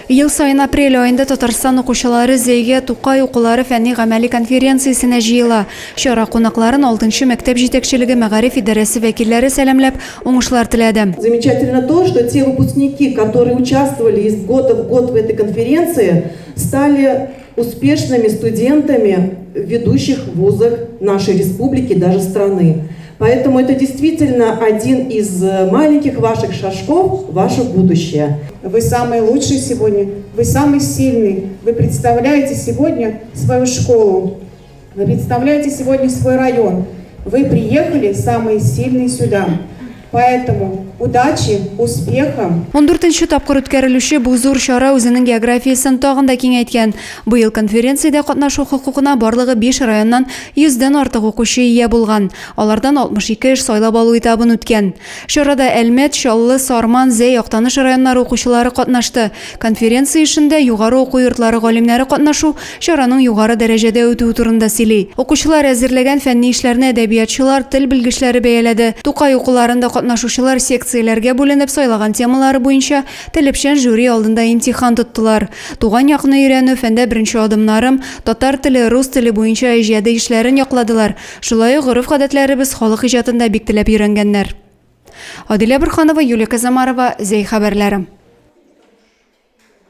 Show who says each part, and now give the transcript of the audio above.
Speaker 1: Ел сайын апрель айында Татарстан укучылары Зәйге Тукай укулары фәнни гамәли конференциясенә җыела. Чара кунакларын 6-нчы мәктәп җитәкчелеге мәгариф идарәсе вәкилләре сәламләп, уңышлар теләде.
Speaker 2: Замечательно то, что те выпускники, которые участвовали из года в год в этой конференции, стали успешными студентами в ведущих вузах нашей республики, даже страны. Поэтому это действительно один из маленьких ваших шажков в ваше будущее.
Speaker 3: Вы самый лучший сегодня, вы самый сильный. Вы представляете сегодня свою школу, вы представляете сегодня свой район. Вы приехали самые сильные сюда. Поэтому удачи, успеха.
Speaker 1: 14-нче тапкыр үткәрелүче бу зур чара үзенең географиясын тагын да киңәйткән. Быел конференциядә катнашу хокукына барлыгы 5 районнан 100дән артык укучы ия булган. Алардан 62 эш сайлап алу этабын үткән. Чарада Әлмәт, Чаллы, Сарман, Зәй, Актаныш районнары укучылары катнашты. Конференция эшендә югары уку йортлары галимнәре катнашу чараның югары дәрәҗәдә үтүе турында сөйли. Укучылар әзерләгән фәнни эшләрне әдәбиятчылар, тел белгечләре бәяләде. Тукай укуларында катнашучылар секцияләргә бүленеп сайлаган темалары буенча таләпчән жюри алдында имтихан тоттылар. Туган якны өйрәнү фәндә беренче адымнарым, татар теле, рус теле буенча иҗади эшләрен якладылар. Шулай ук гореф-гадәтләребез халык иҗатында бик теләп өйрәнгәннәр. Адилә Борханова, Юлия Казамарова, Зәй хәбәрләре.